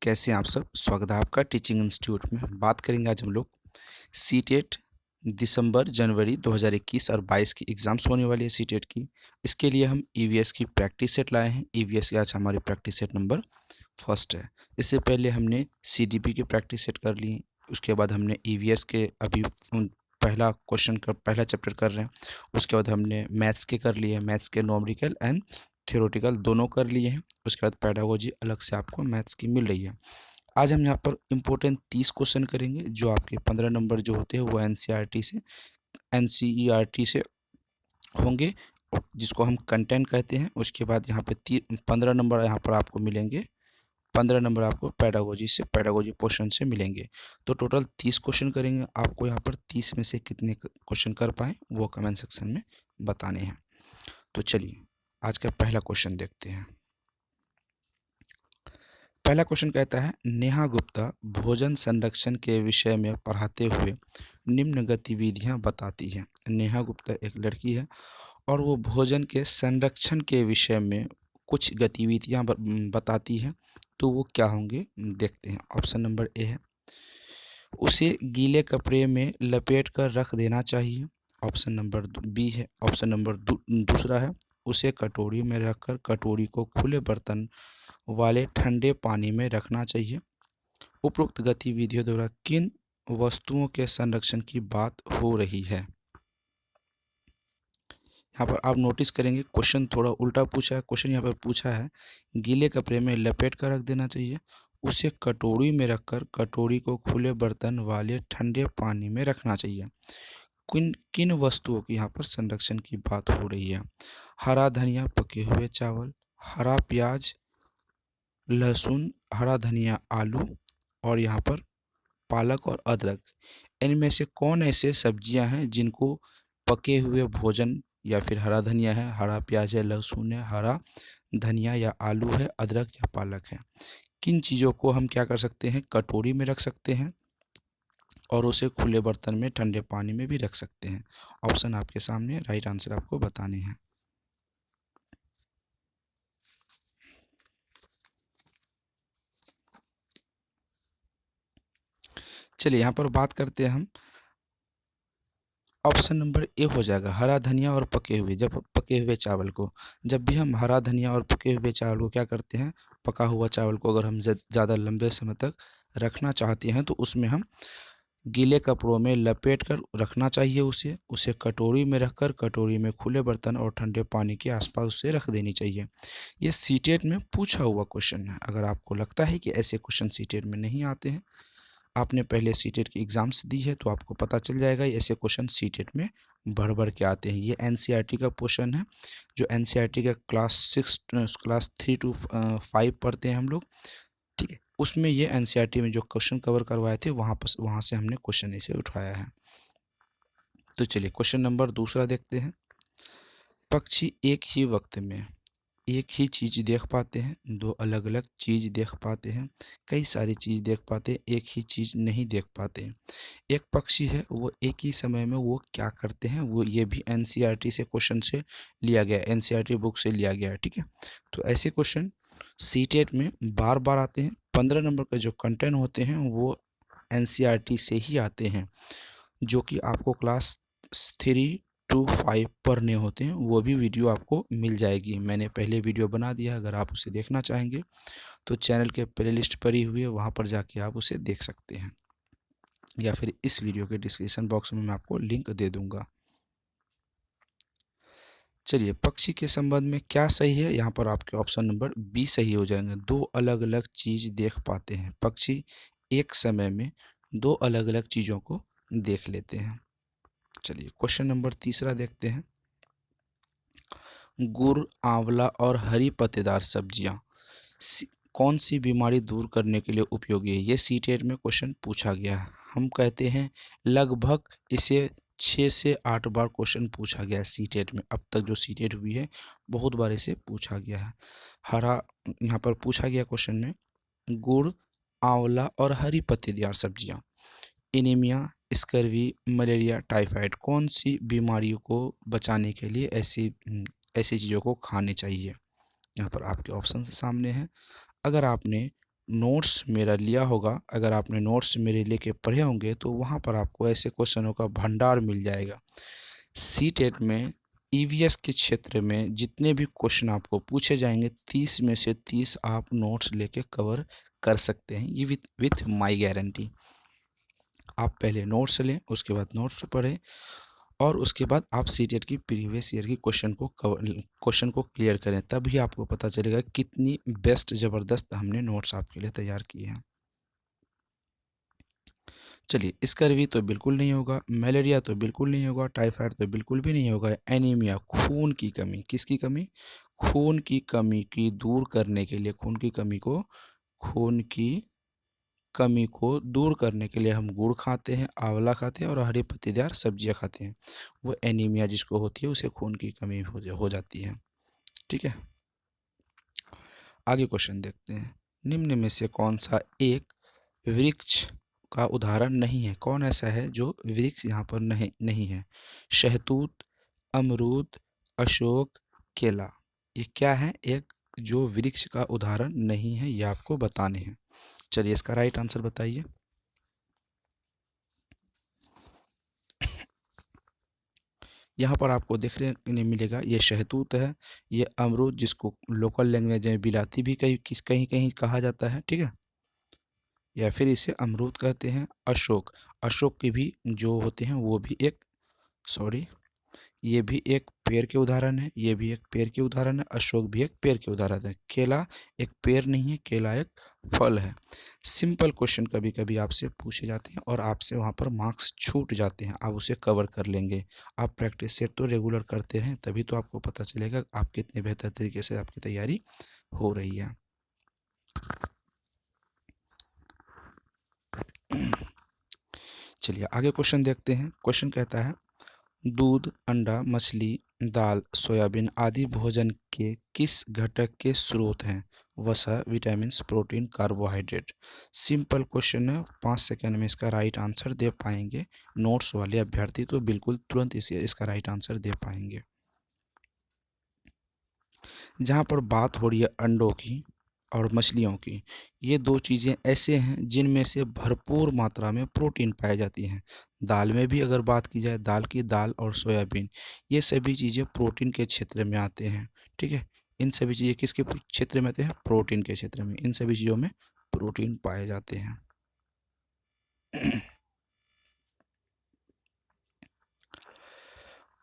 कैसे हैं आप सब? स्वागत है आपका टीचिंग इंस्टीट्यूट में। बात करेंगे आज हम लोग सीटेट दिसंबर, जनवरी 2021 और 22 की एग्ज़ाम्स होने वाली है सीटेट की। इसके लिए हम ईवीएस की प्रैक्टिस सेट लाए हैं। ईवीएस की आज हमारी प्रैक्टिस सेट नंबर फर्स्ट है। इससे पहले हमने सीडीपी की प्रैक्टिस सेट कर ली। उसके बाद हमने ईवीएस के अभी पहला चैप्टर कर रहे हैं। उसके बाद हमने मैथ्स के कर लिए, मैथ्स के न्यूमेरिकल एंड थ्योरेटिकल दोनों कर लिए हैं। उसके बाद पेडागोजी अलग से आपको मैथ्स की मिल रही है। आज हम यहाँ पर इम्पोर्टेंट 30 क्वेश्चन करेंगे, जो आपके 15 नंबर जो होते हैं वो एनसीईआरटी से होंगे, जिसको हम कंटेंट कहते हैं। उसके बाद यहाँ पे 15 नंबर यहाँ पर आपको मिलेंगे। 15 नंबर आपको पैडागोजी पोर्शन से मिलेंगे। तो टोटल 30 क्वेश्चन करेंगे। आपको यहाँ पर 30 में से कितने क्वेश्चन कर पाए वो कमेंट सेक्शन में बताने हैं। तो चलिए आज का पहला क्वेश्चन देखते हैं। पहला क्वेश्चन कहता है, नेहा गुप्ता भोजन संरक्षण के विषय में पढ़ाते हुए निम्न गतिविधियां बताती है। नेहा गुप्ता एक लड़की है और वो भोजन के संरक्षण के विषय में कुछ गतिविधियां बताती है। तो वो क्या होंगे देखते हैं। ऑप्शन नंबर ए है, उसे गीले कपड़े में लपेट कर रख देना चाहिए। ऑप्शन नंबर बी है, ऑप्शन नंबर दूसरा है, उसे कटोरी में रखकर कटोरी को खुले बर्तन वाले ठंडे पानी में रखना चाहिए। उपरोक्त गतिविधियों द्वारा किन वस्तुओं के संरक्षण की बात हो रही है। यहाँ पर आप नोटिस करेंगे क्वेश्चन थोड़ा उल्टा पूछा है। क्वेश्चन यहाँ पर पूछा है गीले कपड़े में लपेट कर रख देना चाहिए, उसे कटोरी में रखकर कटोरी को खुले बर्तन वाले ठंडे पानी में रखना चाहिए। किन किन वस्तुओं की यहाँ पर संरक्षण की बात हो रही है। हरा धनिया, पके हुए चावल, हरा प्याज, लहसुन, हरा धनिया, आलू और यहाँ पर पालक और अदरक। इनमें से कौन ऐसे सब्जियां हैं जिनको पके हुए भोजन, या फिर हरा धनिया है, हरा प्याज है, लहसुन है, हरा धनिया या आलू है, अदरक या पालक है। किन चीज़ों को हम क्या कर सकते हैं, कटोरी में रख सकते हैं और उसे खुले बर्तन में ठंडे पानी में भी रख सकते हैं। ऑप्शन आपके सामने, राइट आंसर आपको बताने हैं। चलिए यहाँ पर बात करते हैं हम। ऑप्शन नंबर ए हो जाएगा, हरा धनिया और पके हुए। जब पके हुए चावल को, जब भी हम हरा धनिया और पके हुए चावल को क्या करते हैं, पका हुआ चावल को अगर हम ज़्यादा लंबे समय तक रखना चाहते हैं तो उसमें हम गीले कपड़ों में लपेट कर रखना चाहिए। उसे कटोरी में रखकर कटोरी में खुले बर्तन और ठंडे पानी के आसपास उसे रख देनी चाहिए। ये सीटेट में पूछा हुआ क्वेश्चन है। अगर आपको लगता है कि ऐसे क्वेश्चन सीटेट में नहीं आते हैं, आपने पहले सीटेट की एग्ज़ाम्स दी है तो आपको पता चल जाएगा ऐसे क्वेश्चन सीटेट में बढ़ बढ़ के आते हैं। ये एनसीईआरटी का पोर्शन है, जो एनसीईआरटी का क्लास 3 to 5 पढ़ते हैं हम लोग, ठीक है। उसमें ये एनसीईआरटी में जो क्वेश्चन कवर करवाए थे वहाँ से हमने क्वेश्चन इसे उठाया है। तो चलिए क्वेश्चन नंबर दूसरा देखते हैं। पक्षी एक ही वक्त में एक ही चीज़ देख पाते हैं, दो अलग अलग चीज़ देख पाते हैं, कई सारी चीज़ देख पाते हैं, एक ही चीज़ नहीं देख पाते। एक पक्षी है, वो एक ही समय में वो क्या करते हैं, वो ये भी एनसीईआरटी से क्वेश्चन से लिया गया, एनसीईआरटी बुक से लिया गया है, ठीक है। तो ऐसे क्वेश्चन सीटेट में बार बार आते हैं। 15 नंबर का जो कंटेंट होते हैं वो एनसीईआरटी से ही आते हैं, जो कि आपको क्लास 3 to 5 पढ़ने होते हैं। वो भी वीडियो आपको मिल जाएगी, मैंने पहले वीडियो बना दिया। अगर आप उसे देखना चाहेंगे तो चैनल के प्लेलिस्ट पड़ी हुई है, वहाँ पर जाके आप उसे देख सकते हैं, या फिर इस वीडियो के डिस्क्रिप्शन बॉक्स में मैं आपको लिंक दे दूंगा। चलिए पक्षी के संबंध में क्या सही है, यहाँ पर आपके ऑप्शन नंबर बी सही हो जाएंगे। दो अलग अलग चीज़ देख पाते हैं, पक्षी एक समय में दो अलग अलग चीज़ों को देख लेते हैं। चलिए क्वेश्चन नंबर तीसरा देखते हैं। गुड़, आंवला और हरी पत्तेदार सब्जियां कौन सी बीमारी दूर करने के लिए उपयोगी है। ये सीटेट में क्वेश्चन पूछा गया है। हम कहते हैं लगभग इसे 6 से 8 बार क्वेश्चन पूछा गया है सीटेट में। अब तक जो सीटेट हुई है बहुत बार इसे पूछा गया है। हरा, यहाँ पर पूछा गया क्वेश्चन में, गुड़, आंवला और हरी पत्तेदार सब्जियां एनीमिया, स्कर्वी, मलेरिया, टाइफाइड कौन सी बीमारियों को बचाने के लिए ऐसी चीज़ों को खाने चाहिए। यहाँ पर आपके ऑप्शन सामने हैं। अगर आपने नोट्स मेरा लिया होगा, अगर आपने नोट्स मेरे लेके पढ़े होंगे तो वहाँ पर आपको ऐसे क्वेश्चनों का भंडार मिल जाएगा। सीटेट में ईवीएस के क्षेत्र में जितने भी क्वेश्चन आपको पूछे जाएंगे 30 में से 30 आप नोट्स लेके कवर कर सकते हैं, ये विथ माई गारंटी। आप पहले नोट्स लें, उसके बाद नोट्स पढ़ें, और उसके बाद आप सीटेट की प्रीवियस ईयर की क्वेश्चन को क्लियर करें, तभी आपको पता चलेगा कितनी बेस्ट ज़बरदस्त हमने नोट्स आपके लिए तैयार किए हैं। चलिए, स्कर्वी तो बिल्कुल नहीं होगा, मलेरिया तो बिल्कुल नहीं होगा, टाइफाइड तो बिल्कुल भी नहीं होगा, एनीमिया खून की कमी, किसकी कमी? खून की कमी की दूर करने के लिए, खून की कमी को दूर करने के लिए हम गुड़ खाते हैं, आंवला खाते हैं और हरी पत्तेदार सब्जियां खाते हैं। वो एनीमिया जिसको होती है उसे खून की कमी हो जाती है। ठीक है, आगे क्वेश्चन देखते हैं। निम्न में से कौन सा एक वृक्ष का उदाहरण नहीं है? कौन ऐसा है जो वृक्ष यहाँ पर नहीं है? शहतूत, अमरूद, अशोक, केला। ये क्या है एक जो वृक्ष का उदाहरण नहीं है, ये आपको बताने हैं। चलिए, इसका राइट आंसर बताइए। यहाँ पर आपको देखने मिलेगा, ये शहतूत है, ये अमरूद जिसको लोकल लैंग्वेज में बिलाती भी कहीं कहीं कहा जाता है, ठीक है, या फिर इसे अमरूद कहते हैं। अशोक, अशोक के भी जो होते हैं वो भी एक, सॉरी, ये भी एक पेड़ के उदाहरण है, ये भी एक पेड़ के उदाहरण है, अशोक भी एक पेड़ के उदाहरण है। केला एक पेड़ नहीं है, केला एक फल है। सिंपल क्वेश्चन कभी कभी आपसे पूछे जाते हैं और आपसे वहाँ पर मार्क्स छूट जाते हैं, आप उसे कवर कर लेंगे। आप प्रैक्टिस सेट तो रेगुलर करते रहें, तभी तो आपको पता चलेगा आप कितने बेहतर तरीके से आपकी तैयारी हो रही है। चलिए, आगे क्वेश्चन देखते हैं। क्वेश्चन कहता है, दूध, अंडा, मछली, दाल, सोयाबीन आदि भोजन के किस घटक के स्रोत हैं? वसा, vitamins, protein, carbohydrate. Simple question है, 5 सेकंड में इसका राइट आंसर दे पाएंगे नोट्स वाले अभ्यर्थी तो बिल्कुल तुरंत इसे इसका राइट आंसर दे पाएंगे। जहाँ पर बात हो रही है अंडों की और मछलियों की, ये दो चीज़ें ऐसे हैं जिनमें से भरपूर मात्रा में प्रोटीन पाई जाती हैं। दाल में भी अगर बात की जाए, दाल और सोयाबीन, ये सभी चीज़ें प्रोटीन के क्षेत्र में आते हैं। ठीक है, इन सभी चीज़ें किसके क्षेत्र में आते हैं? प्रोटीन के क्षेत्र में। इन सभी चीज़ों में प्रोटीन पाए जाते हैं।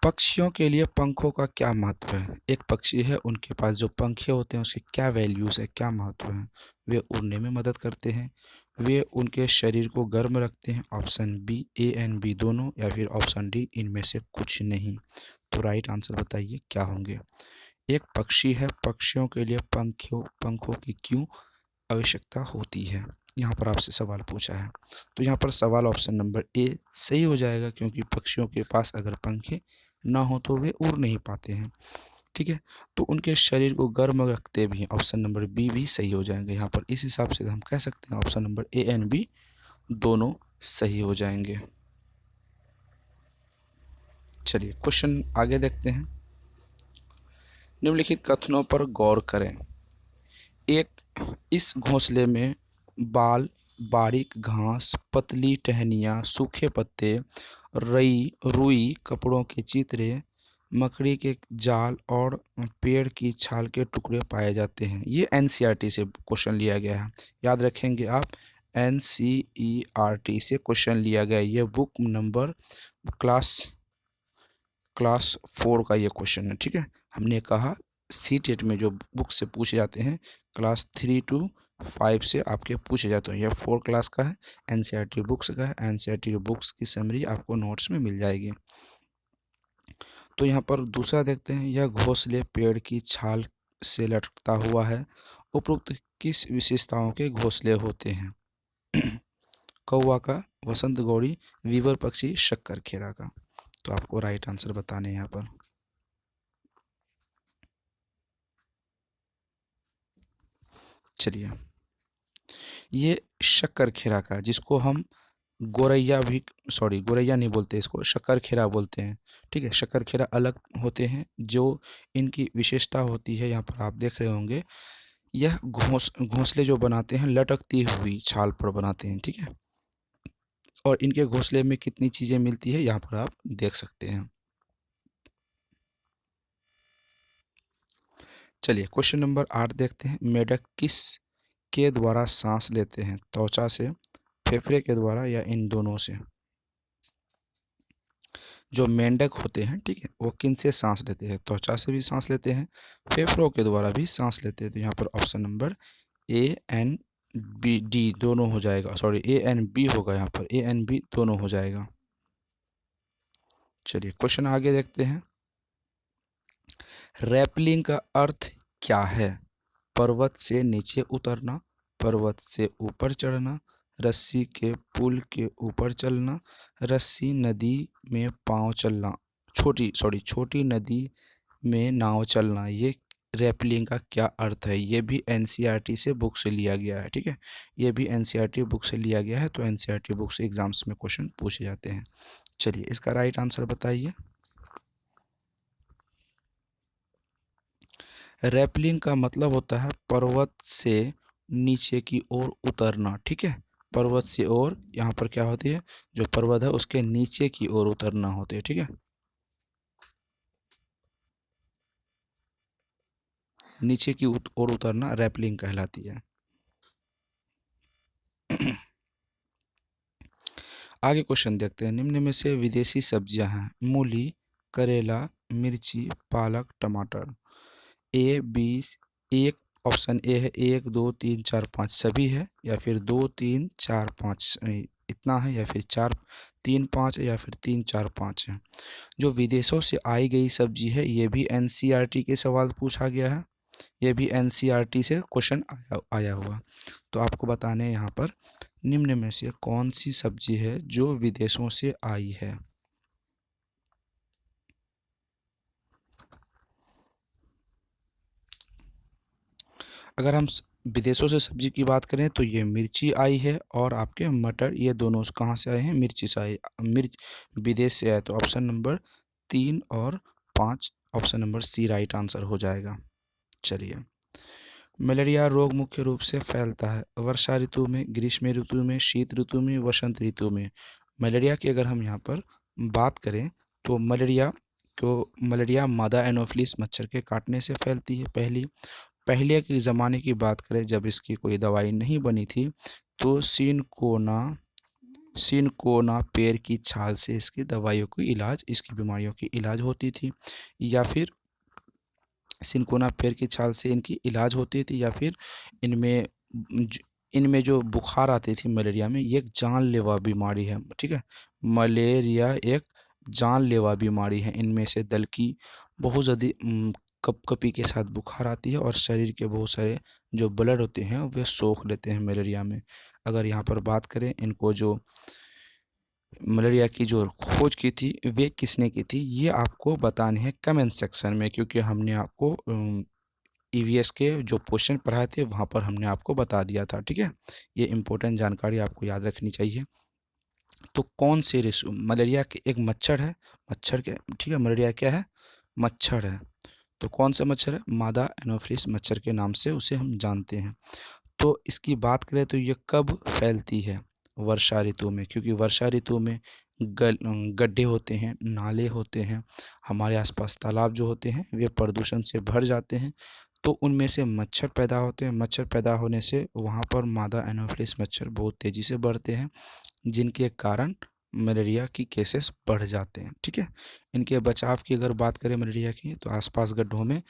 पक्षियों के लिए पंखों का क्या महत्व है? एक पक्षी है, उनके पास जो पंखे होते हैं उसकी क्या वैल्यूज़ है, क्या महत्व है? वे उड़ने में मदद करते हैं, वे उनके शरीर को गर्म रखते हैं, option B, A and B दोनों, या फिर ऑप्शन डी, इनमें से कुछ नहीं। तो राइट आंसर बताइए क्या होंगे। एक पक्षी है, पक्षियों के लिए पंखों की क्यों आवश्यकता होती है, यहाँ पर आपसे सवाल पूछा है। तो यहाँ पर सवाल ऑप्शन नंबर ए सही हो जाएगा, क्योंकि पक्षियों के पास अगर पंखे ना हो तो वे उड़ नहीं पाते हैं। ठीक है, तो उनके शरीर को गर्म रखते भी हैं, ऑप्शन नंबर बी भी सही हो जाएंगे यहाँ पर। इस हिसाब से हम कह सकते हैं option number A and B दोनों सही हो जाएंगे। चलिए, क्वेश्चन आगे देखते हैं। निम्नलिखित कथनों पर गौर करें। एक, इस घोंसले में बाल, बारीक घास, पतली टहनियाँ, सूखे पत्ते, रुई, कपड़ों के चित्रे, मकड़ी के जाल और पेड़ की छाल के टुकड़े पाए जाते हैं। ये एनसीईआरटी से क्वेश्चन लिया गया है, याद रखेंगे आप। एनसीईआरटी से क्वेश्चन लिया गया है, ये बुक नंबर क्लास क्लास 4 का ये क्वेश्चन है। ठीक है, हमने कहा सी टेट में जो बुक से पूछे जाते हैं क्लास 3 to 5 से आपके पूछे जाते हैं, यह 4 क्लास का है, एनसीईआरटी बुक्स का है। एनसीईआरटी बुक्स की समरी आपको नोट्स में मिल जाएगी। तो यहाँ पर दूसरा देखते हैं, यह घोंसले पेड़ की छाल से लटकता हुआ है, उपरोक्त किस विशेषताओं के घोंसले होते हैं? कौवा का, वसंत गौरी, वीवर पक्षी, शक्कर खेरा का। तो आपको राइट आंसर बताने हैं यहाँ पर। चलिए, ये शक्कर खेरा का, जिसको हम गोरैया भी, सॉरी गोरैया नहीं बोलते, इसको शक्कर खेरा बोलते हैं। ठीक है, शक्कर खेरा अलग होते हैं। जो इनकी विशेषता होती है, यहाँ पर आप देख रहे होंगे, यह घोंसले जो बनाते हैं लटकती हुई छाल पर बनाते हैं, ठीक है। और इनके घोंसले में कितनी चीज़ें मिलती है यहाँ पर आप देख सकते हैं। चलिए क्वेश्चन नंबर 8 देखते हैं। मेढक किस के द्वारा सांस लेते हैं? त्वचा से, फेफड़े के द्वारा या इन दोनों से? जो मेंढक होते हैं, ठीक है, वो किन से सांस लेते हैं? त्वचा से भी सांस लेते हैं, फेफड़ों के द्वारा भी सांस लेते हैं। तो यहाँ पर option number A and B D दोनों हो जाएगा, सॉरी ए एन बी होगा, यहाँ पर ए एन बी दोनों हो जाएगा। चलिए क्वेश्चन आगे देखते हैं। रैपलिंग का अर्थ क्या है? पर्वत से नीचे उतरना, पर्वत से ऊपर चढ़ना, रस्सी के पुल के ऊपर चलना, रस्सी नदी में पाँव चलना, छोटी नदी में नाव चलना। ये रैपलिंग का क्या अर्थ है? ये भी एनसीईआरटी से बुक से लिया गया है, ठीक है। ये भी एनसीईआरटी बुक से लिया गया है, तो एनसीईआरटी बुक से एग्जाम्स में क्वेश्चन पूछे जाते हैं। चलिए इसका राइट आंसर बताइए। रैपलिंग का मतलब होता है पर्वत से नीचे की ओर उतरना, ठीक है। पर्वत से ओर यहाँ पर क्या होती है, जो पर्वत है उसके नीचे की ओर उतरना होती है, ठीक है। नीचे की ओर उतरना रैपलिंग कहलाती है। आगे क्वेश्चन देखते हैं। निम्न में से विदेशी सब्जियां हैं। मूली, करेला, मिर्ची, पालक, टमाटर। ए बी, एक ऑप्शन ए है 1 2 3 4 5 सभी है, या फिर 2 3 4 5 इतना है, या फिर 4 3 5 या फिर 3 4 5 है। जो विदेशों से आई गई सब्जी है, ये भी एनसीईआरटी के सवाल पूछा गया है। ये भी एनसीईआरटी से क्वेश्चन आया हुआ। तो आपको बताने हैं यहाँ पर, निम्न में से कौन सी सब्जी है जो विदेशों से आई है? अगर हम विदेशों से सब्जी की बात करें तो ये मिर्ची आई है, और आपके मटर, ये दोनों कहाँ से आए हैं? मिर्ची से आए, मिर्च विदेश से आए। तो ऑप्शन नंबर 3 और 5, option number C right answer हो जाएगा। चलिए, मलेरिया रोग मुख्य रूप से फैलता है वर्षा ऋतु में, ग्रीष्म ऋतु में, शीत ऋतु में, वसंत ऋतु में। मलेरिया की अगर हम यहाँ पर बात करें तो मलेरिया मादा एनोफिलिस मच्छर के काटने से फैलती है। पहले के ज़माने की बात करें, जब इसकी कोई दवाई नहीं बनी थी, तो सिनकोना पेड़ की छाल से इसकी बीमारियों की इलाज होती थी, या फिर सिनकोना पेड़ की छाल से इनकी इलाज होती थी, या फिर इनमें इनमें जो बुखार आती थी मलेरिया में, ये एक जानलेवा बीमारी है, ठीक है। मलेरिया एक जानलेवा बीमारी है। इनमें से दल की बहुत ज़्यादा कपकपी के साथ बुखार आती है, और शरीर के बहुत सारे जो ब्लड होते हैं वे सोख लेते हैं मलेरिया में। अगर यहाँ पर बात करें, इनको जो मलेरिया की जो खोज की थी वे किसने की थी, ये आपको बताने हैं कमेंट सेक्शन में, क्योंकि हमने आपको ईवीएस के जो क्वेश्चन पढ़ाए थे वहाँ पर हमने आपको बता दिया था, ठीक है। ये इम्पोर्टेंट जानकारी आपको याद रखनी चाहिए। तो कौन से रेशो मलेरिया के एक मच्छर है, मच्छर के, ठीक है, मलेरिया क्या है? मच्छर है। तो कौन सा मच्छर है? मादा एनोफिलिस मच्छर के नाम से उसे हम जानते हैं। तो इसकी बात करें तो ये कब फैलती है? वर्षा ऋतु में, क्योंकि वर्षा ऋतु में गड्ढे होते हैं, नाले होते हैं, हमारे आसपास तालाब जो होते हैं वे प्रदूषण से भर जाते हैं, तो उनमें से मच्छर पैदा होते हैं। मच्छर पैदा होने से वहाँ पर मादा एनोफिलिस मच्छर बहुत तेज़ी से बढ़ते हैं, जिनके कारण मलेरिया की केसेस बढ़ जाते हैं, ठीक है। इनके बचाव की अगर बात करें मलेरिया की, तो आसपास गड्ढों में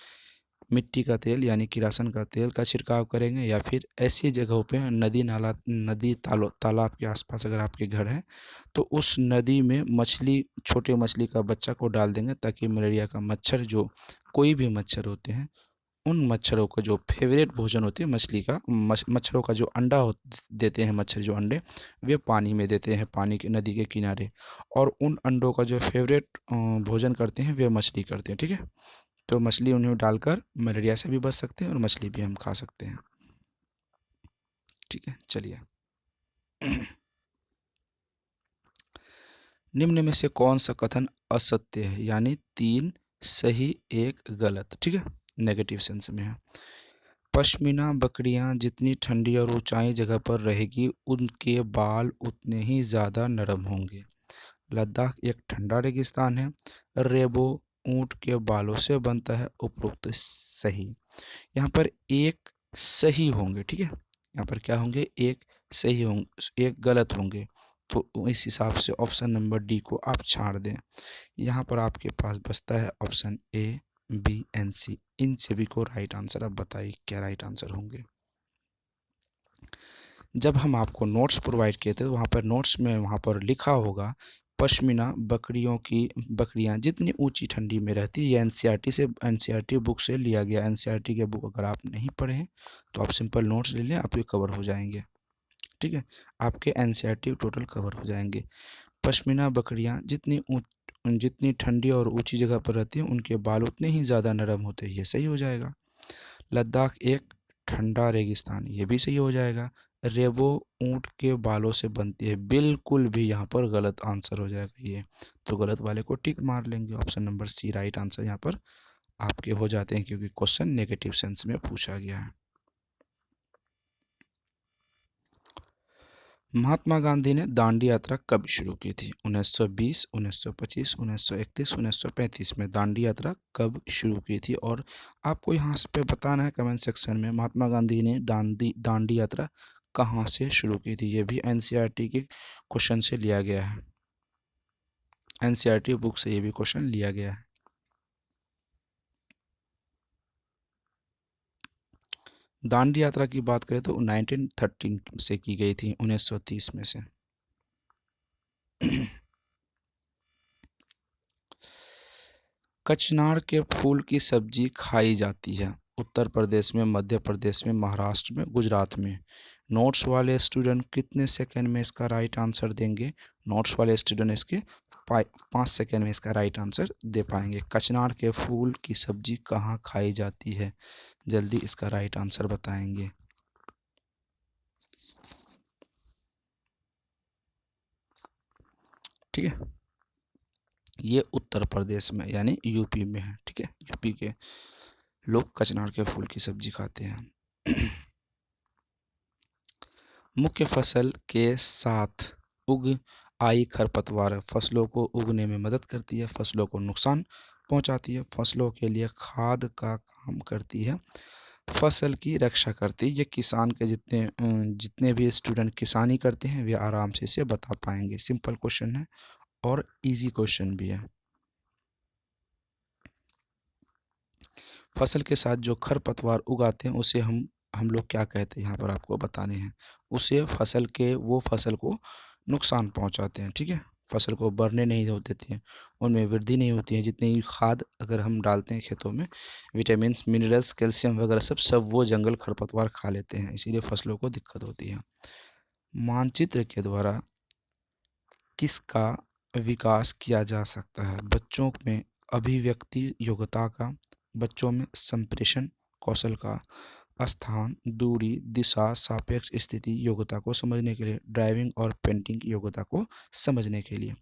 मिट्टी का तेल यानी किरासन का तेल का छिड़काव करेंगे, या फिर ऐसी जगहों पे तालाब के आसपास अगर आपके घर है तो उस नदी में छोटे मछली का बच्चा को डाल देंगे, ताकि मलेरिया का मच्छर, जो कोई भी मच्छर होते हैं, उन मच्छरों का जो फेवरेट भोजन होती है मछली का, मच्छरों का जो अंडा देते हैं, मच्छर जो अंडे वे पानी में देते हैं, पानी के नदी के किनारे, और उन अंडों का जो फेवरेट भोजन करते हैं वे मछली करते हैं, ठीक है। तो मछली उन्हें डालकर मलेरिया से भी बच सकते हैं, और मछली भी हम खा सकते हैं, ठीक है। चलिए, निम्न में से कौन सा कथन असत्य है? यानी 3 सही 1 गलत, ठीक है, नेगेटिव सेंस में है। पश्मीना बकरियां जितनी ठंडी और ऊंचाई जगह पर रहेगी उनके बाल उतने ही ज़्यादा नरम होंगे। लद्दाख एक ठंडा रेगिस्तान है। रेबो ऊंट के बालों से बनता है। उपरोक्त सही। यहाँ पर एक सही होंगे, ठीक है। यहाँ पर क्या होंगे, एक सही होंगे, एक गलत होंगे। तो इस हिसाब से ऑप्शन नंबर डी को आप छाड़ दें। यहाँ पर आपके पास बचता है ऑप्शन ए, बी एंड सी। इन सभी को राइट आंसर। अब बताइए क्या राइट आंसर होंगे। जब हम आपको नोट्स प्रोवाइड किए थे तो वहाँ पर नोट्स में वहाँ पर लिखा होगा पश्मीना बकरियां जितनी ऊंची ठंडी में रहती है। ये एनसीईआरटी बुक से लिया गया। एनसीईआरटी के बुक अगर आप नहीं पढ़े हैं तो आप सिंपल नोट्स ले लें, आपके कवर हो जाएंगे, ठीक है। आपके एनसीईआरटी टोटल कवर हो जाएंगे। पश्मीना बकरियां जितनी ठंडी और ऊंची जगह पर रहती हैं उनके बाल उतने ही ज़्यादा नरम होते हैं। ये सही हो जाएगा। लद्दाख एक ठंडा रेगिस्तान, ये भी सही हो जाएगा। रेबो ऊंट के बालों से बनती है, बिल्कुल भी यहाँ पर गलत आंसर हो जाएगा ये। तो गलत वाले को टिक मार लेंगे। Option number C right answer यहाँ पर आपके हो जाते हैं, क्योंकि क्वेश्चन नेगेटिव सेंस में पूछा गया है। महात्मा गांधी ने दांडी यात्रा कब शुरू की थी? 1920, 1925, 1931, 1935 में दांडी यात्रा कब शुरू की थी? और आपको यहाँ से पे बताना है कमेंट सेक्शन में महात्मा गांधी ने दांडी यात्रा कहाँ से शुरू की थी। ये भी एनसीईआरटी के क्वेश्चन से लिया गया है। एनसीईआरटी बुक से ये भी क्वेश्चन लिया गया है। दांडी यात्रा की बात करें तो 1913 से की गई थी, 1930 में से। कचनार के फूल की सब्जी खाई जाती है उत्तर प्रदेश में, मध्य प्रदेश में, महाराष्ट्र में, गुजरात में। नोट्स वाले स्टूडेंट कितने सेकंड में इसका राइट आंसर देंगे? नोट्स वाले स्टूडेंट इसके 5 सेकंड में इसका राइट आंसर दे पाएंगे। कचनार के फूल की सब्जी कहाँ खाई जाती है? जल्दी इसका राइट आंसर बताएंगे। ठीक है, ये उत्तर प्रदेश में यानी यूपी में है, ठीक है। यूपी के लोग कचनार के फूल की सब्जी खाते हैं। मुख्य फसल के साथ उग आई खरपतवार फसलों को उगने में मदद करती है, फसलों को नुकसान पहुंचाती है, फसलों के लिए खाद का काम करती है, फसल की रक्षा करती है। ये किसान के जितने भी स्टूडेंट किसानी करते हैं वे आराम से इसे बता पाएंगे। सिंपल क्वेश्चन है और इजी क्वेश्चन भी है। फसल के साथ जो खरपतवार उगाते हैं उसे हम लोग क्या कहते हैं, यहाँ पर आपको बताने हैं। उसे वो फसल को नुकसान पहुँचाते हैं, ठीक है। फसल को बढ़ने नहीं हो देते हैं, उनमें वृद्धि नहीं होती है। जितनी खाद अगर हम डालते हैं खेतों में, विटामिन्स, मिनरल्स, कैल्शियम वगैरह सब वो जंगल खरपतवार खा लेते हैं, इसीलिए फसलों को दिक्कत होती है। मानचित्र के द्वारा किसका विकास किया जा सकता है? बच्चों में अभिव्यक्ति योग्यता का, बच्चों में संप्रेषण कौशल का, स्थान, दूरी, दिशा, सापेक्ष स्थिति योग्यता को समझने के लिए, ड्राइविंग और पेंटिंग की योग्यता को समझने के लिए।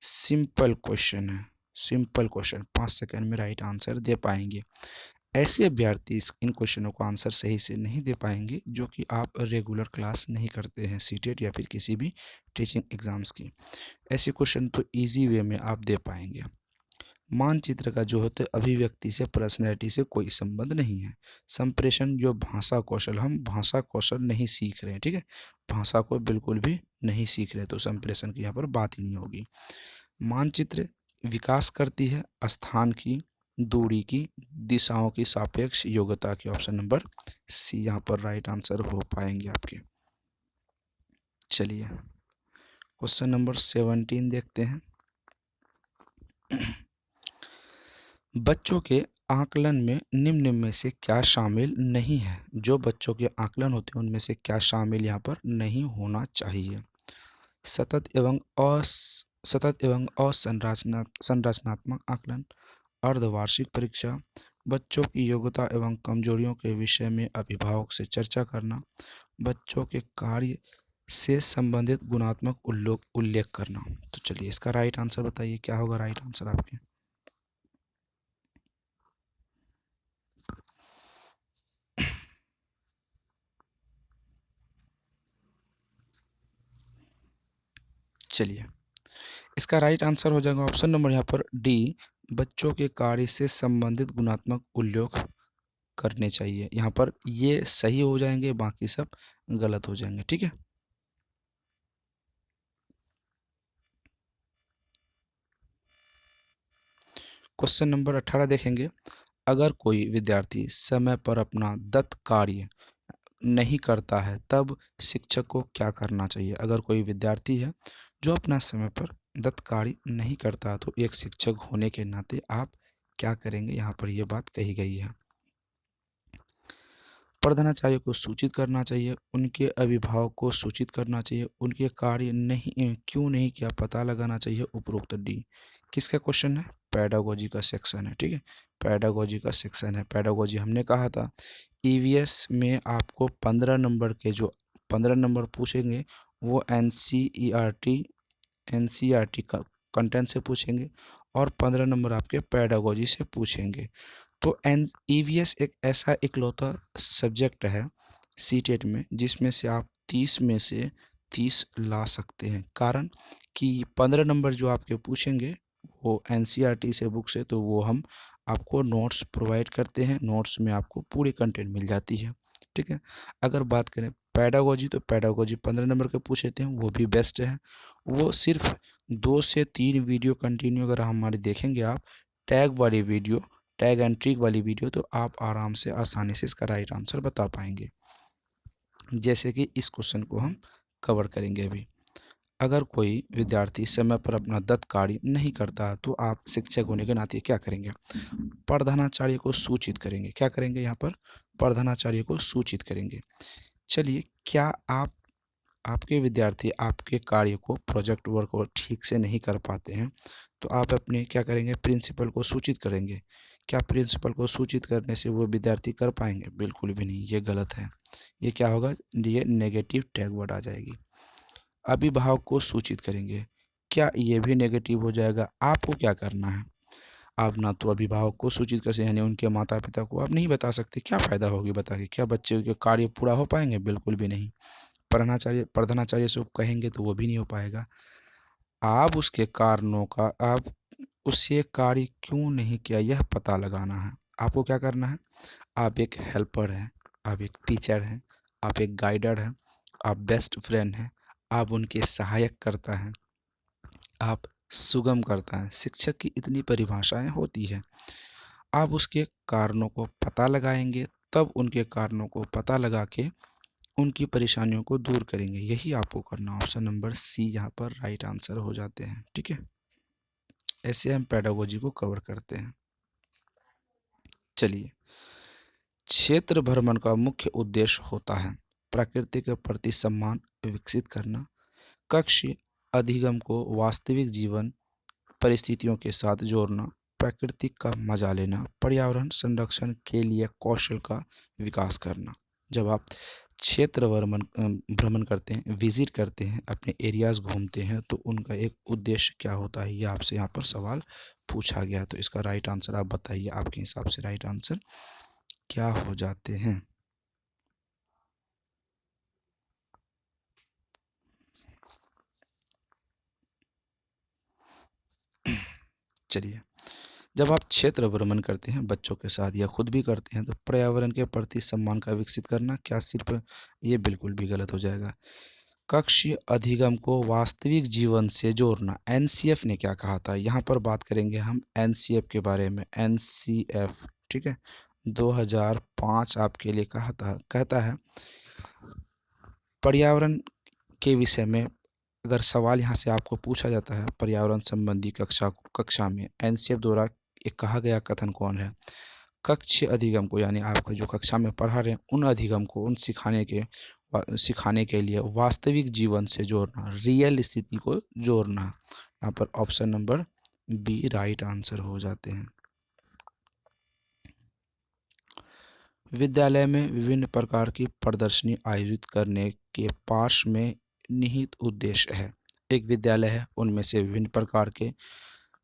सिंपल क्वेश्चन है, सिंपल क्वेश्चन। 5 सेकंड में राइट आंसर दे पाएंगे। ऐसे अभ्यर्थी इन क्वेश्चनों को आंसर सही से नहीं दे पाएंगे जो कि आप रेगुलर क्लास नहीं करते हैं, सीटेट या फिर किसी भी टीचिंग एग्जाम्स की। ऐसे क्वेश्चन तो इजी वे में आप दे पाएंगे। मानचित्र का जो होता है अभिव्यक्ति से, पर्सनैलिटी से कोई संबंध नहीं है। संप्रेषण जो भाषा कौशल, हम भाषा कौशल नहीं सीख रहे हैं, ठीक है। भाषा को बिल्कुल भी नहीं सीख रहे, तो संप्रेषण की यहाँ पर बात ही नहीं होगी। मानचित्र विकास करती है स्थान की, दूरी की, दिशाओं की, सापेक्ष योग्यता की। ऑप्शन नंबर सी यहाँ पर राइट आंसर हो पाएंगे आपके। चलिए क्वेश्चन नंबर 17 देखते हैं। बच्चों के आकलन में निम्न में से क्या शामिल नहीं है? जो बच्चों के आकलन होते हैं उनमें से क्या शामिल यहाँ पर नहीं होना चाहिए? सतत एवं संरचनात्मक आकलन, अर्धवार्षिक परीक्षा, बच्चों की योग्यता एवं कमजोरियों के विषय में अभिभावक से चर्चा करना, बच्चों के कार्य से संबंधित गुणात्मक उल्लेख करना। तो चलिए इसका राइट आंसर बताइए, क्या होगा राइट आंसर आपके? चलिए, इसका राइट आंसर हो जाएगा ऑप्शन नंबर यहाँ पर डी, बच्चों के कार्य से संबंधित गुणात्मक उल्लेख करने चाहिए। यहाँ पर ये सही हो जाएंगे, बाकी सब गलत हो जाएंगे। ठीक है, क्वेश्चन नंबर 18 देखेंगे। अगर कोई विद्यार्थी समय पर अपना दत्त कार्य नहीं करता है तब शिक्षक को क्या करना चाहिए। अगर कोई विद्यार्थी है जो अपना समय पर दत्त कार्य नहीं करता तो एक शिक्षक होने के नाते आप क्या करेंगे। यहाँ पर यह बात कही गई है। प्रधानाचार्य को सूचित करना चाहिए, उनके अभिभावक को सूचित करना चाहिए, उनके कार्य नहीं क्यों नहीं किया पता लगाना चाहिए। उपरोक्त डी किसका क्वेश्चन है, पैडागोजी का सेक्शन है। ठीक है, पैडागोजी का सेक्शन है। पैडागोजी हमने कहा था ईवीएस में आपको 15 नंबर के जो 15 नंबर पूछेंगे वो एनसीईआरटी का कंटेंट से पूछेंगे और 15 नंबर आपके पैडागोजी से पूछेंगे। तो एन ईवीएस एक ऐसा इकलौता सब्जेक्ट है सीटेट में जिसमें से आप 30 में से 30 ला सकते हैं। कारण कि 15 नंबर जो आपके पूछेंगे वो एनसीईआरटी से बुक से, तो वो हम आपको नोट्स प्रोवाइड करते हैं। नोट्स में आपको पूरी कंटेंट मिल जाती है। ठीक है, अगर बात करें पैडागोजी तो पैडागोजी 15 नंबर के पूछ लेते हैं, वो भी बेस्ट है। वो सिर्फ 2 से 3 वीडियो कंटिन्यू अगर हमारी देखेंगे आप, टैग वाली वीडियो, टैग एंड ट्रिक वाली वीडियो, तो आप आराम से आसानी से इसका राइट आंसर बता पाएंगे। जैसे कि इस क्वेश्चन को हम कवर करेंगे अभी। अगर कोई विद्यार्थी समय पर अपना दत्त कार्य नहीं करता तो आप शिक्षक होने के नाते क्या करेंगे। प्रधानाचार्य को सूचित करेंगे। क्या करेंगे यहाँ पर, प्रधानाचार्य को सूचित करेंगे। चलिए, क्या आपके विद्यार्थी आपके कार्य को, प्रोजेक्ट वर्क को ठीक से नहीं कर पाते हैं तो आप अपने क्या करेंगे, प्रिंसिपल को सूचित करेंगे। क्या प्रिंसिपल को सूचित करने से वो विद्यार्थी कर पाएंगे, बिल्कुल भी नहीं, ये गलत है। ये क्या होगा, ये नेगेटिव टैग वर्ड आ जाएगी। अभिभावक को सूचित करेंगे, क्या ये भी नेगेटिव हो जाएगा। आपको क्या करना है, आप ना तो अभिभावक को सूचित कर सकते, यानी उनके माता पिता को आप नहीं बता सकते, क्या फ़ायदा होगी बता के, क्या बच्चे के कार्य पूरा हो पाएंगे, बिल्कुल भी नहीं। प्रधानाचार्य से कहेंगे तो वो भी नहीं हो पाएगा। आप उसके कारणों का, आप उससे कार्य क्यों नहीं किया यह पता लगाना है। आपको क्या करना है, आप एक हेल्पर हैं, आप एक टीचर हैं, आप एक गाइडर हैं, आप बेस्ट फ्रेंड हैं, आप उनके सहायक करता हैं, आप सुगम करता है। शिक्षक की इतनी परिभाषाएं होती है। आप उसके कारणों को पता लगाएंगे, तब उनके कारणों को पता लगा के उनकी परेशानियों को दूर करेंगे। यही आपको करना। ऑप्शन नंबर सी यहाँ पर राइट आंसर हो जाते हैं। ठीक है, ऐसे हम पेडागोजी को कवर करते हैं। चलिए, क्षेत्र भ्रमण का मुख्य उद्देश्य होता है प्रकृति के प्रति सम्मान विकसित करना, कक्ष अधिगम को वास्तविक जीवन परिस्थितियों के साथ जोड़ना, प्रकृति का मजा लेना, पर्यावरण संरक्षण के लिए कौशल का विकास करना। जब आप क्षेत्र भ्रमण करते हैं, विजिट करते हैं, अपने एरियाज घूमते हैं, तो उनका एक उद्देश्य क्या होता है, ये आपसे यहाँ पर सवाल पूछा गया। तो इसका राइट आंसर आप बताइए, आपके हिसाब से राइट आंसर क्या हो जाते हैं। चलिए, जब आप क्षेत्र भ्रमण करते हैं बच्चों के साथ या खुद भी करते हैं तो पर्यावरण के प्रति सम्मान का विकसित करना, क्या सिर्फ, ये बिल्कुल भी गलत हो जाएगा। कक्षीय अधिगम को वास्तविक जीवन से जोड़ना, एनसीएफ ने क्या कहा था, यहाँ पर बात करेंगे हम एनसीएफ के बारे में। एनसीएफ, ठीक है, 2005 आपके लिए कहा था, कहता है पर्यावरण के विषय में अगर सवाल यहाँ से आपको पूछा जाता है पर्यावरण संबंधी कक्षा में, एनसीएफ द्वारा एक कहा गया कथन कौन है, कक्ष अधिगम को, यानी आपको जो कक्षा में पढ़ा रहे हैं उन अधिगम को, उन सिखाने के लिए वास्तविक जीवन से जोड़ना, रियल स्थिति को जोड़ना। यहाँ पर option number B right answer हो जाते हैं। विद्यालय में विभिन्न प्रकार की प्रदर्शनी आयोजित करने के पार्श्व में निहित उद्देश्य है। एक विद्यालय है, उनमें से विभिन्न प्रकार के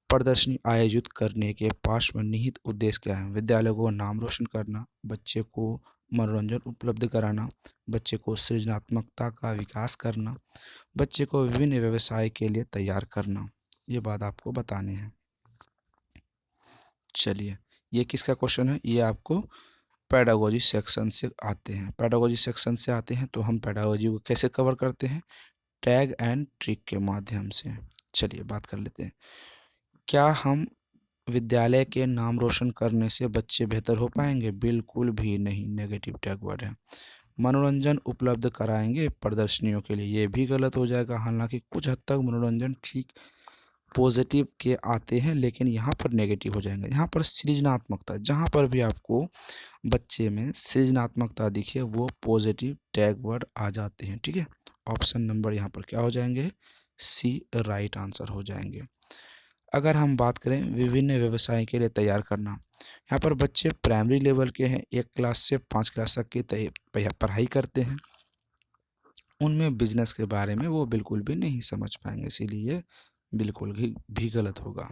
प्रदर्शनी आयोजित करने के पार्श्व में निहित उद्देश्य क्या है। विद्यालय को नाम रोशन करना, बच्चे को मनोरंजन उपलब्ध कराना, बच्चे को सृजनात्मकता का विकास करना, बच्चे को विभिन्न व्यवसाय के लिए तैयार करना। ये बात आपको बतानी है। चलिए, ये किसका क्वेश्चन है? ये आपको पेडागोजी सेक्शन से आते हैं। पेडागोजी सेक्शन से आते हैं तो हम पेडागोजी को कैसे कवर करते हैं? टैग एंड ट्रिक के माध्यम से। चलिए बात कर लेते हैं। क्या हम विद्यालय के नाम रोशन करने से बच्चे बेहतर हो पाएंगे? बिल्कुल भी नहीं, नेगेटिव टैग वर्ड है। मनोरंजन उपलब्ध कराएंगे प्रदर्शनियों के लिए, ये भी गलत हो जाएगा। हालांकि कुछ हद तक मनोरंजन ठीक पॉजिटिव के आते हैं, लेकिन यहाँ पर नेगेटिव हो जाएंगे। यहाँ पर सृजनात्मकता, जहाँ पर भी आपको बच्चे में सृजनात्मकता दिखे वो पॉजिटिव टैग वर्ड आ जाते हैं। ठीक है, ऑप्शन नंबर यहाँ पर क्या हो जाएंगे? सी राइट आंसर हो जाएंगे। अगर हम बात करें विभिन्न व्यवसाय के लिए तैयार करना, यहाँ पर बच्चे प्राइमरी लेवल के हैं, 1 क्लास से 5 क्लास तक की पढ़ाई करते हैं। उनमें बिजनेस के बारे में वो बिल्कुल भी नहीं समझ पाएंगे, इसीलिए बिल्कुल भी गलत होगा।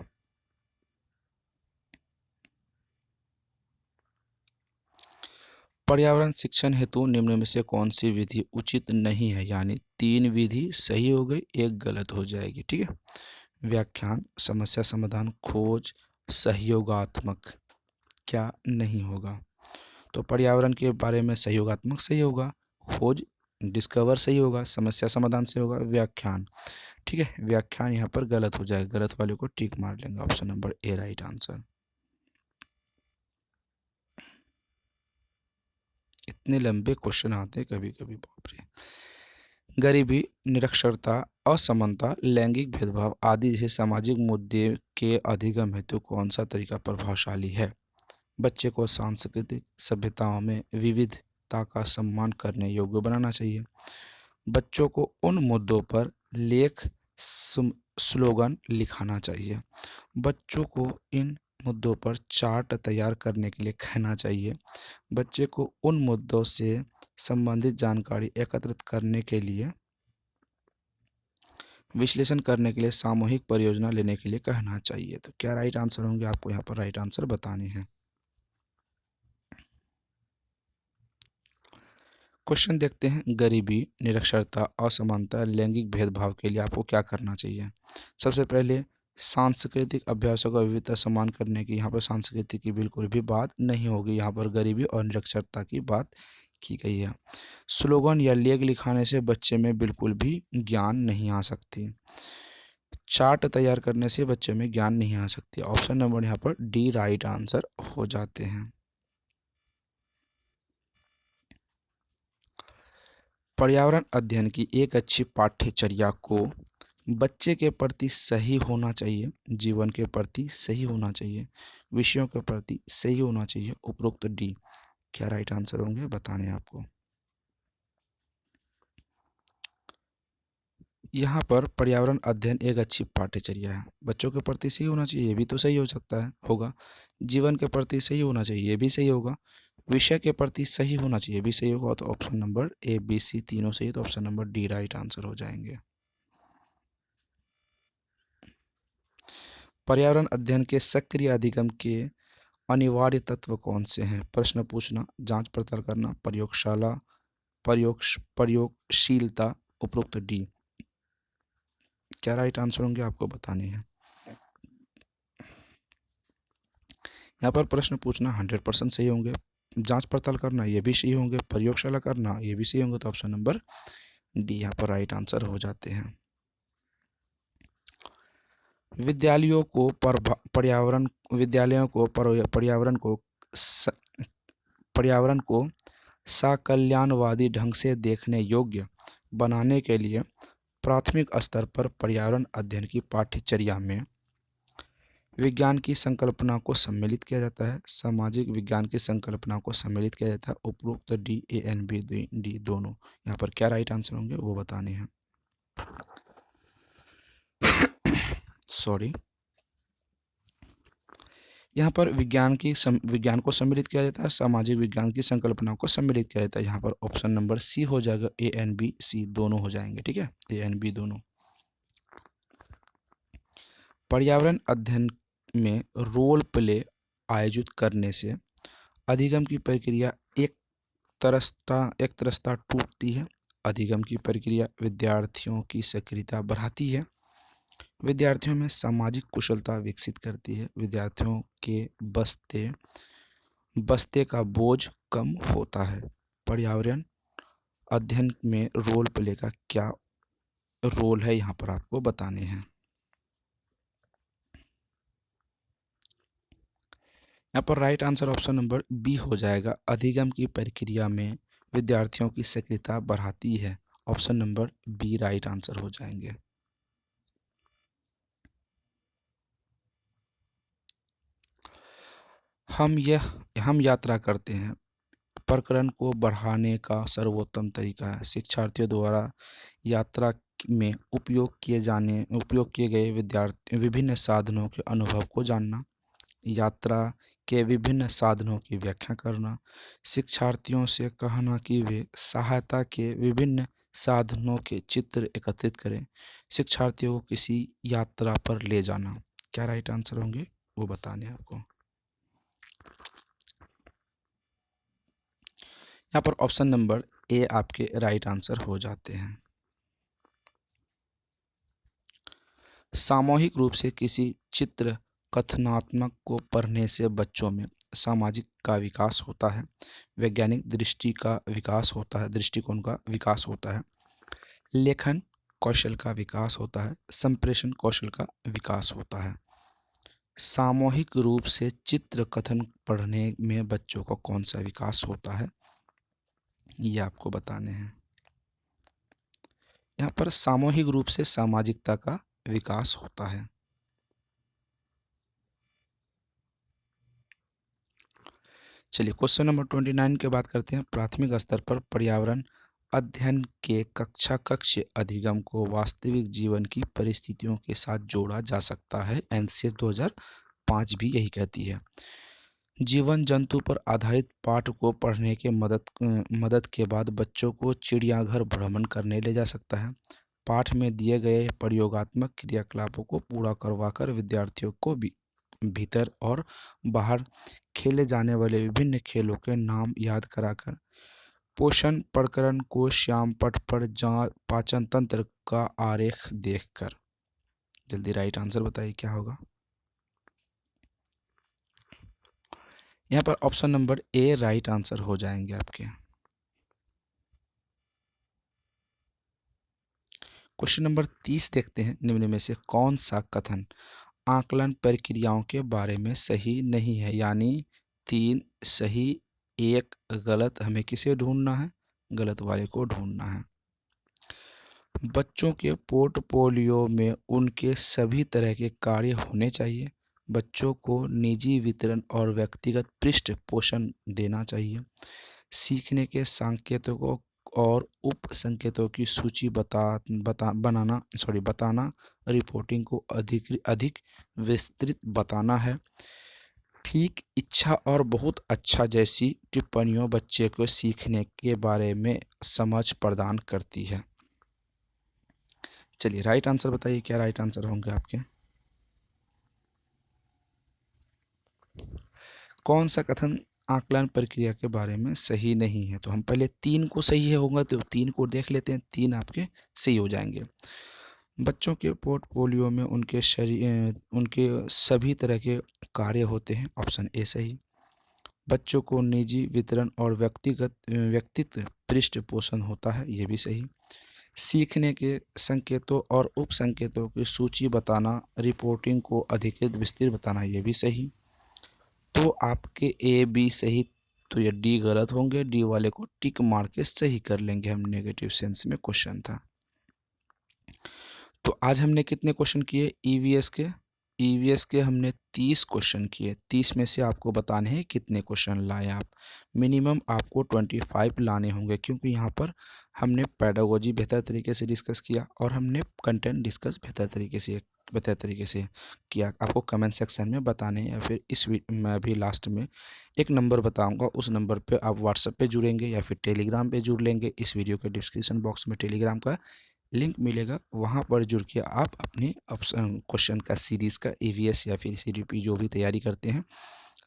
पर्यावरण शिक्षण हेतु निम्न में से कौन सी विधि उचित नहीं है? यानी 3 विधि सही हो गई, 1 गलत हो जाएगी। ठीक है, व्याख्यान, समस्या समाधान, खोज, सहयोगात्मक। क्या नहीं होगा? तो पर्यावरण के बारे में सहयोगात्मक सही होगा, खोज डिस्कवर सही होगा, समस्या समाधान सही होगा, व्याख्यान। ठीक है, व्याख्यान यहाँ पर गलत हो जाएगा, गलत वाले को टिक मार लेंगे। ऑप्शन नंबर ए राइट आंसर। इतने लंबे क्वेश्चन आते हैं कभी कभी, बाप रे। गरीबी, निरक्षरता, असमानता, लैंगिक भेदभाव आदि जैसे सामाजिक मुद्दे के अधिगम हेतु कौन सा तरीका प्रभावशाली है? बच्चे को सांस्कृतिक सभ्यताओं में विविधता का सम्मान करने योग्य बनाना चाहिए। बच्चों को उन मुद्दों पर लेख स्लोगन लिखाना चाहिए। बच्चों को इन मुद्दों पर चार्ट तैयार करने के लिए कहना चाहिए। बच्चे को उन मुद्दों से संबंधित जानकारी एकत्रित करने के लिए, विश्लेषण करने के लिए सामूहिक परियोजना लेने के लिए कहना चाहिए। तो क्या राइट आंसर होंगे? आपको यहाँ पर राइट आंसर बताने हैं। क्वेश्चन देखते हैं। गरीबी, निरक्षरता, असमानता, लैंगिक भेदभाव के लिए आपको क्या करना चाहिए? सबसे पहले सांस्कृतिक अभ्यासों का विविधता सम्मान करने की, यहाँ पर संस्कृति की बिल्कुल भी बात नहीं होगी, यहाँ पर गरीबी और निरक्षरता की बात की गई है। स्लोगन या लेख लिखाने से बच्चे में बिल्कुल भी ज्ञान नहीं आ सकती। चार्ट तैयार करने से बच्चे में ज्ञान नहीं आ सकती। ऑप्शन नंबर यहाँ पर डी राइट आंसर हो जाते हैं। पर्यावरण अध्ययन की एक अच्छी पाठ्यचर्या को बच्चे के प्रति सही होना चाहिए, जीवन के प्रति सही होना चाहिए, विषयों के प्रति सही होना चाहिए। उपरोक्त डी क्या राइट आंसर होंगे बताने हैं आपको। यहाँ पर पर्यावरण अध्ययन एक अच्छी पाठ्यचर्या है, बच्चों के प्रति सही होना चाहिए, ये भी तो सही हो सकता है, होगा। जीवन के प्रति सही होना चाहिए, ये भी सही होगा। विषय के प्रति सही होना चाहिए, भी सही होगा। तो option number A B C तीनों सही, तो option number D right answer हो जाएंगे। पर्यावरण अध्ययन के सक्रिय अधिगम के अनिवार्य तत्व कौन से हैं? प्रश्न पूछना, जांच पड़ताल करना, प्रयोगशाला, प्रयोगशीलता। उपरोक्त डी क्या राइट आंसर होंगे आपको बताने हैं। यहाँ पर प्रश्न पूछना 100% सही होंगे, जांच पड़ताल करना ये भी सही होंगे, प्रयोगशाला करना ये भी सही होंगे। तो ऑप्शन नंबर डी यहाँ पर राइट आंसर हो जाते हैं। विद्यालयों को पर्यावरण विद्यालयों को स- पर्यावरण को साकल्याणवादी ढंग से देखने योग्य बनाने के लिए प्राथमिक स्तर पर पर्यावरण अध्ययन की पाठ्यचर्या में विज्ञान की संकल्पना को सम्मिलित किया जाता है, सामाजिक विज्ञान की संकल्पना को सम्मिलित किया जाता है। उपरोक्त D A and B D दोनों, यहाँ पर क्या राइट आंसर होंगे वो बताने हैं। सॉरी, यहाँ पर विज्ञान को सम्मिलित किया जाता है, सामाजिक विज्ञान की संकल्पना को सम्मिलित किया जाता है। यहाँ पर ऑप्शन नंबर सी हो जाएगा, ए एन बी सी दोनों हो जाएंगे। ठीक है, ए एन बी दोनों। पर्यावरण अध्ययन में रोल प्ले आयोजित करने से अधिगम की प्रक्रिया एक तरसता टूटती है। अधिगम की प्रक्रिया विद्यार्थियों की सक्रियता बढ़ाती है। विद्यार्थियों में सामाजिक कुशलता विकसित करती है। विद्यार्थियों के बस्ते बस्ते का बोझ कम होता है। पर्यावरण अध्ययन में रोल प्ले का क्या रोल है, यहाँ पर आपको बताने हैं। यहाँ पर right answer option number B हो जाएगा। अधिगम की प्रक्रिया में विद्यार्थियों की सक्रियता बढ़ाती है। Option number B right answer हो जाएंगे। हम यात्रा करते हैं प्रकरण को बढ़ाने का सर्वोत्तम तरीका है। शिक्षार्थियों द्वारा यात्रा में उपयोग किए गए विद्यार्थी विभिन्न साधनों के अनुभव को जानना, यात्रा के विभिन्न साधनों की व्याख्या करना, शिक्षार्थियों से कहना कि वे सहायता के विभिन्न साधनों के चित्र एकत्रित करें, शिक्षार्थियों को किसी यात्रा पर ले जाना। क्या राइट आंसर होंगे वो बताने हैं आपको। यहाँ पर ऑप्शन नंबर ए आपके राइट आंसर हो जाते हैं। सामूहिक रूप से किसी चित्र कथनात्मक को पढ़ने से बच्चों में सामाजिक का विकास होता है, वैज्ञानिक दृष्टिकोण का विकास होता है, लेखन कौशल का विकास होता है, संप्रेषण कौशल का विकास होता है। सामूहिक रूप से चित्र कथन पढ़ने में बच्चों का कौन सा विकास होता है, ये आपको बताने हैं। यहाँ पर सामूहिक रूप से सामाजिकता का विकास होता है। चलिए क्वेश्चन नंबर 29 की बात करते हैं। प्राथमिक स्तर पर पर्यावरण अध्ययन के कक्ष अधिगम को वास्तविक जीवन की परिस्थितियों के साथ जोड़ा जा सकता है। एनसीएफ 2005 भी यही कहती है। जीवन जंतु पर आधारित पाठ को पढ़ने के मदद के बाद बच्चों को चिड़ियाघर भ्रमण करने ले जा सकता है। पाठ में दिए गए प्रयोगात्मक क्रियाकलापों को पूरा करवाकर विद्यार्थियों को भी भीतर और बाहर खेले जाने वाले विभिन्न खेलों के नाम याद कराकर पोषण प्रकरण को श्याम पट पर पाचन तंत्र का आरेख देखकर। जल्दी राइट आंसर बताइए क्या होगा। यहाँ पर ऑप्शन नंबर ए राइट आंसर हो जाएंगे आपके। क्वेश्चन नंबर 30 देखते हैं। निम्न में से कौन सा कथन आकलन प्रक्रियाओं के बारे में सही नहीं है, यानी 3 सही 1 गलत। हमें किसे ढूंढना है, गलत वाले को ढूंढना है। बच्चों के पोर्टफोलियो में उनके सभी तरह के कार्य होने चाहिए। बच्चों को निजी वितरण और व्यक्तिगत पृष्ठ पोषण देना चाहिए। सीखने के संकेतों और उप संकेतों की सूची बताना, रिपोर्टिंग को अधिक विस्तृत बताना है। ठीक, इच्छा और बहुत अच्छा जैसी टिप्पणियों बच्चे को सीखने के बारे में समझ प्रदान करती है। चलिए राइट आंसर बताइए क्या राइट आंसर होंगे आपके। कौन सा कथन आकलन प्रक्रिया के बारे में सही नहीं है, तो हम पहले 3 को सही है होगा तो 3 को देख लेते हैं। 3 आपके सही हो जाएंगे। बच्चों के पोर्टफोलियो में उनके सभी तरह के कार्य होते हैं। ऑप्शन ए सही। बच्चों को निजी वितरण और व्यक्तित्व पृष्ठ पोषण होता है, ये भी सही। सीखने के संकेतों और उप संकेतों की सूची बताना, रिपोर्टिंग को अधिकृत विस्तृत बताना, ये भी सही। तो आपके ए बी सही, तो ये डी गलत होंगे। डी वाले को टिक मार के सही कर लेंगे हम, नेगेटिव सेंस में क्वेश्चन था। तो आज हमने कितने क्वेश्चन किए ईवीएस के हमने 30 क्वेश्चन किए। 30 में से आपको बताने हैं कितने क्वेश्चन लाए आप। मिनिमम आपको 25 लाने होंगे, क्योंकि यहाँ पर हमने पेडागोजी बेहतर तरीके से डिस्कस किया और हमने कंटेंट डिस्कस बेहतर तरीके से किया। आपको कमेंट सेक्शन में बताने हैं, या फिर मैं अभी लास्ट में एक नंबर बताऊंगा, उस नंबर पे आप व्हाट्सएप पे जुड़ेंगे या फिर टेलीग्राम पे जुड़ लेंगे। इस वीडियो के डिस्क्रिप्शन बॉक्स में टेलीग्राम का लिंक मिलेगा, वहाँ पर जुड़ के आप अपने क्वेश्चन का सीरीज़ का ईवीएस या फिर सीडीपी जो भी तैयारी करते हैं,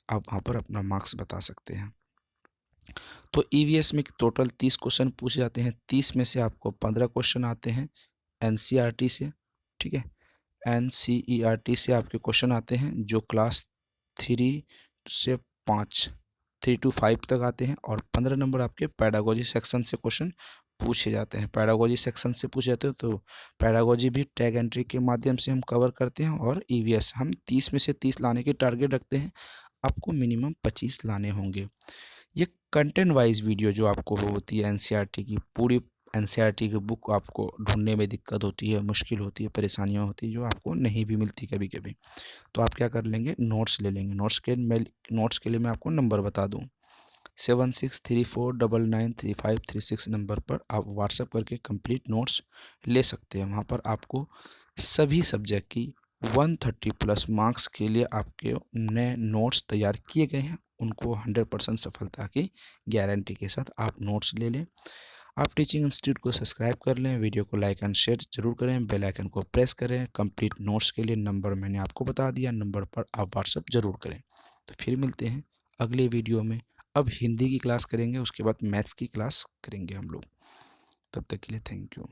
आप वहाँ पर अपना मार्क्स बता सकते हैं। तो ईवीएस में टोटल 30 क्वेश्चन पूछे जाते हैं। 30 में से आपको 15 क्वेश्चन आते हैं एनसीईआरटी से, ठीक है। एनसीईआरटी से आपके क्वेश्चन आते हैं जो क्लास 3 से 5, 3 to 5 तक आते हैं, और 15 नंबर आपके पैडागोजी सेक्शन से क्वेश्चन पूछे जाते हैं। पैडागोजी सेक्शन से पूछे जाते हैं तो पैडागोजी भी टैग एंट्री के माध्यम से हम कवर करते हैं, और ईवीएस हम 30 में से 30 लाने की टारगेट रखते हैं। आपको मिनिमम 25 लाने होंगे। ये कंटेंट वाइज वीडियो जो आपको होती है एनसीईआरटी की, पूरी एनसीईआरटी की बुक आपको ढूंढने में दिक्कत होती है, मुश्किल होती है, परेशानियाँ होती है जो आपको नहीं भी मिलती कभी कभी, तो आप क्या कर लेंगे, नोट्स ले लेंगे। नोट्स के लिए मैं आपको नंबर बता दूं, 7634993536 नंबर पर आप व्हाट्सएप करके कंप्लीट नोट्स ले सकते हैं। वहाँ पर आपको सभी सब्जेक्ट की 130+ मार्क्स के लिए आपके नए नोट्स तैयार किए गए हैं, उनको 100% सफलता की गारंटी के साथ आप नोट्स ले लें। आप टीचिंग इंस्टीट्यूट को सब्सक्राइब कर लें, वीडियो को लाइक एंड शेयर जरूर करें, बेल आइकन को प्रेस करें। कंप्लीट नोट्स के लिए नंबर मैंने आपको बता दिया, नंबर पर आप व्हाट्सएप जरूर करें। तो फिर मिलते हैं अगले वीडियो में। अब हिंदी की क्लास करेंगे, उसके बाद मैथ्स की क्लास करेंगे हम लोग। तब तक के लिए थैंक यू।